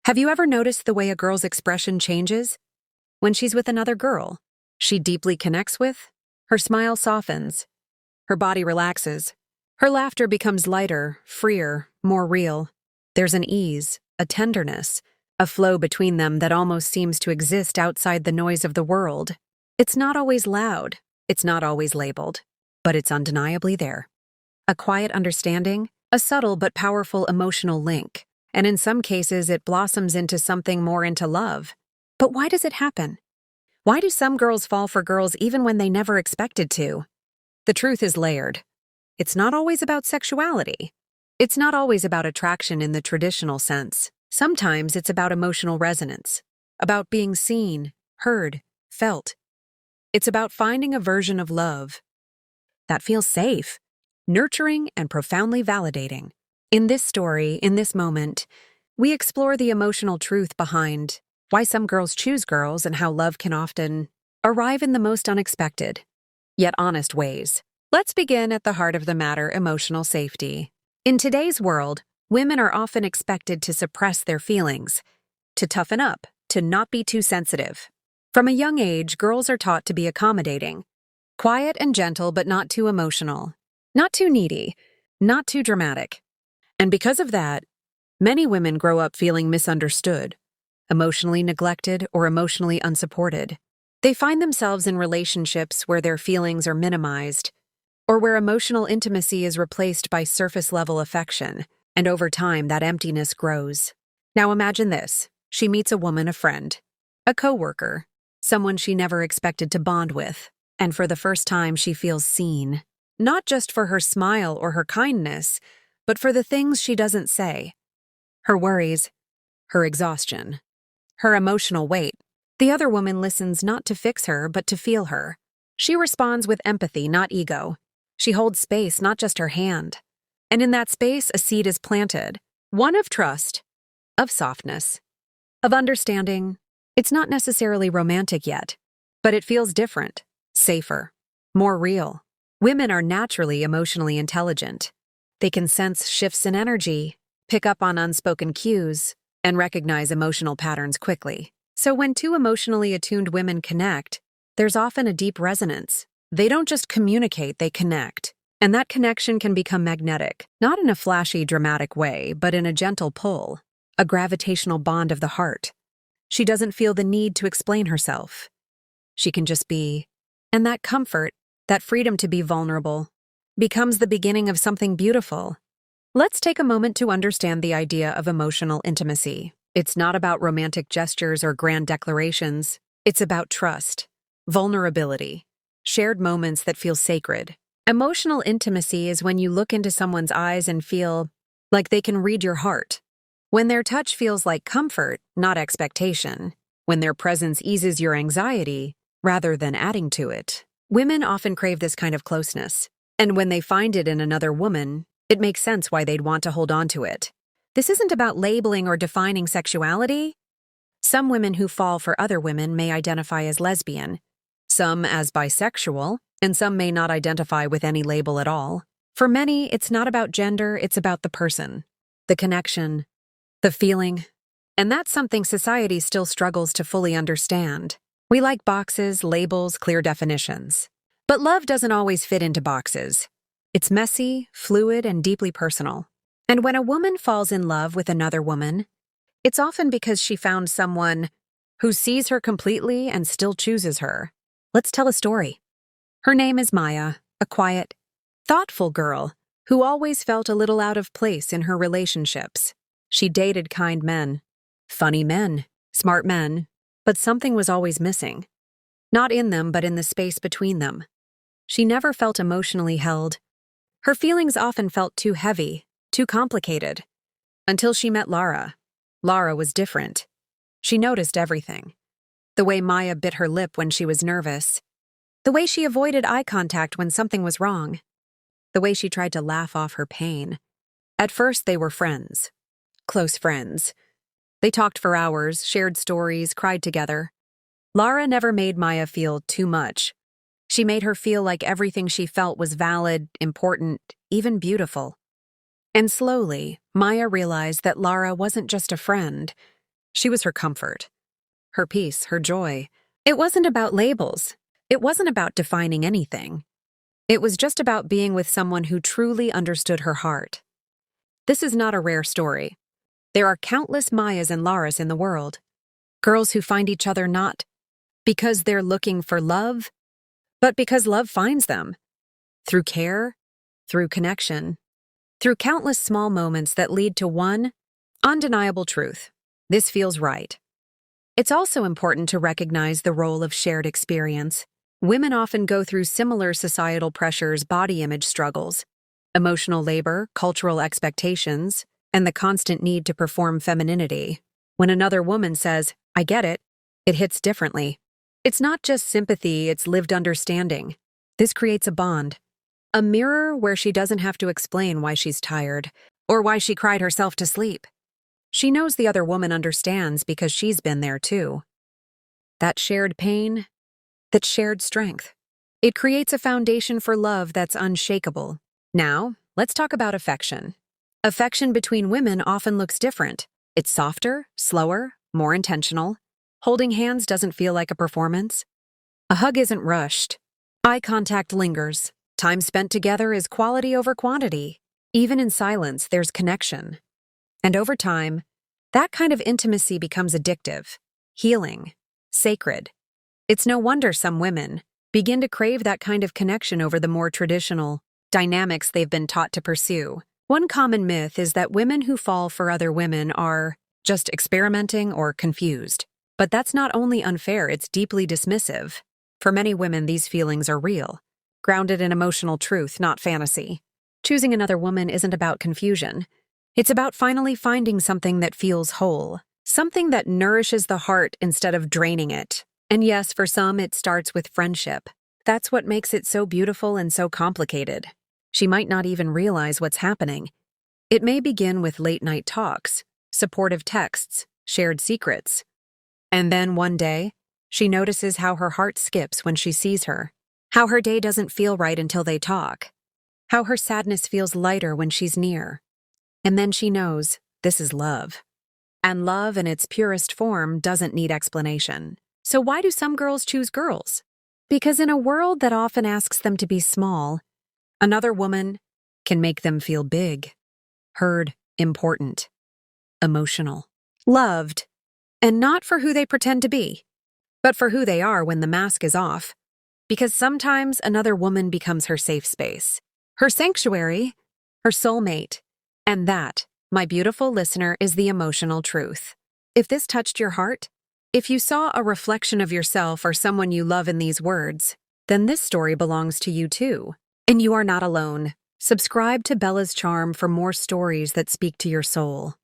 Have you ever noticed the way a girl's expression changes? When she's with another girl she deeply connects with, her smile softens, her body relaxes, her laughter becomes lighter, freer, more real. There's an ease, a tenderness, a flow between them that almost seems to exist outside the noise of the world. It's not always loud, it's not always labeled, but it's undeniably there. A quiet understanding, a subtle but powerful emotional link, and in some cases it blossoms into something more, into love. But why does it happen? Why do some girls fall for girls even when they never expected to? The truth is layered. It's not always about sexuality. It's not always about attraction in the traditional sense. Sometimes it's about emotional resonance, about being seen, heard, felt. It's about finding a version of love that feels safe, nurturing, and profoundly validating. In this story, in this moment, we explore the emotional truth behind why some girls choose girls and how love can often arrive in the most unexpected, yet honest ways. Let's begin at the heart of the matter: emotional safety. In today's world, women are often expected to suppress their feelings, to toughen up, to not be too sensitive. From a young age, girls are taught to be accommodating, quiet and gentle but not too emotional, not too needy, not too dramatic. And because of that, many women grow up feeling misunderstood, emotionally neglected, or emotionally unsupported. They find themselves in relationships where their feelings are minimized, or where emotional intimacy is replaced by surface-level affection, and over time that emptiness grows. Now imagine this. She meets a woman, a friend, a coworker, someone she never expected to bond with, and for the first time she feels seen. Not just for her smile or her kindness, but for the things she doesn't say. Her worries, her exhaustion, her emotional weight. The other woman listens not to fix her, but to feel her. She responds with empathy, not ego. She holds space, not just her hand. And in that space, a seed is planted. One of trust, of softness, of understanding. It's not necessarily romantic yet, but it feels different, safer, more real. Women are naturally emotionally intelligent. They can sense shifts in energy, pick up on unspoken cues, and recognize emotional patterns quickly. So when two emotionally attuned women connect, there's often a deep resonance. They don't just communicate, they connect. And that connection can become magnetic, not in a flashy, dramatic way, but in a gentle pull, a gravitational bond of the heart. She doesn't feel the need to explain herself. She can just be. And that comfort, that freedom to be vulnerable, becomes the beginning of something beautiful. Let's take a moment to understand the idea of emotional intimacy. It's not about romantic gestures or grand declarations. It's about trust, vulnerability, shared moments that feel sacred. Emotional intimacy is when you look into someone's eyes and feel like they can read your heart. When their touch feels like comfort, not expectation. When their presence eases your anxiety, rather than adding to it. Women often crave this kind of closeness. And when they find it in another woman, it makes sense why they'd want to hold on to it. This isn't about labeling or defining sexuality. Some women who fall for other women may identify as lesbian, some as bisexual, and some may not identify with any label at all. For many, it's not about gender, it's about the person, the connection, the feeling. And that's something society still struggles to fully understand. We like boxes, labels, clear definitions. But love doesn't always fit into boxes. It's messy, fluid, and deeply personal. And when a woman falls in love with another woman, it's often because she found someone who sees her completely and still chooses her. Let's tell a story. Her name is Maya, a quiet, thoughtful girl who always felt a little out of place in her relationships. She dated kind men, funny men, smart men, but something was always missing. Not in them, but in the space between them. She never felt emotionally held. Her feelings often felt too heavy, too complicated. Until she met Lara. Lara was different. She noticed everything. The way Maya bit her lip when she was nervous. The way she avoided eye contact when something was wrong. The way she tried to laugh off her pain. At first, they were friends. Close friends. They talked for hours, shared stories, cried together. Lara never made Maya feel too much. She made her feel like everything she felt was valid, important, even beautiful. And slowly, Maya realized that Lara wasn't just a friend. She was her comfort, her peace, her joy. It wasn't about labels. It wasn't about defining anything. It was just about being with someone who truly understood her heart. This is not a rare story. There are countless Mayas and Laras in the world. Girls who find each other not because they're looking for love, but because love finds them. Through care, through connection, through countless small moments that lead to one undeniable truth. This feels right. It's also important to recognize the role of shared experience. Women often go through similar societal pressures, body image struggles, emotional labor, cultural expectations, and the constant need to perform femininity. When another woman says, "I get it," it hits differently. It's not just sympathy, it's lived understanding. This creates a bond. A mirror where she doesn't have to explain why she's tired or why she cried herself to sleep. She knows the other woman understands because she's been there too. That shared pain, that shared strength. It creates a foundation for love that's unshakable. Now, let's talk about affection. Affection between women often looks different. It's softer, slower, more intentional. Holding hands doesn't feel like a performance. A hug isn't rushed. Eye contact lingers. Time spent together is quality over quantity. Even in silence, there's connection. And over time, that kind of intimacy becomes addictive, healing, sacred. It's no wonder some women begin to crave that kind of connection over the more traditional dynamics they've been taught to pursue. One common myth is that women who fall for other women are just experimenting or confused. But that's not only unfair, it's deeply dismissive. For many women, these feelings are real, grounded in emotional truth, not fantasy. Choosing another woman isn't about confusion. It's about finally finding something that feels whole, something that nourishes the heart instead of draining it. And yes, for some, it starts with friendship. That's what makes it so beautiful and so complicated. She might not even realize what's happening. It may begin with late-night talks, supportive texts, shared secrets. And then one day, she notices how her heart skips when she sees her, how her day doesn't feel right until they talk, how her sadness feels lighter when she's near. And then she knows this is love. And love in its purest form doesn't need explanation. So why do some girls choose girls? Because in a world that often asks them to be small, another woman can make them feel big, heard, important, emotional, loved. And not for who they pretend to be, but for who they are when the mask is off. Because sometimes another woman becomes her safe space, her sanctuary, her soulmate. And that, my beautiful listener, is the emotional truth. If this touched your heart, if you saw a reflection of yourself or someone you love in these words, then this story belongs to you too. And you are not alone. Subscribe to Bella's Charm for more stories that speak to your soul.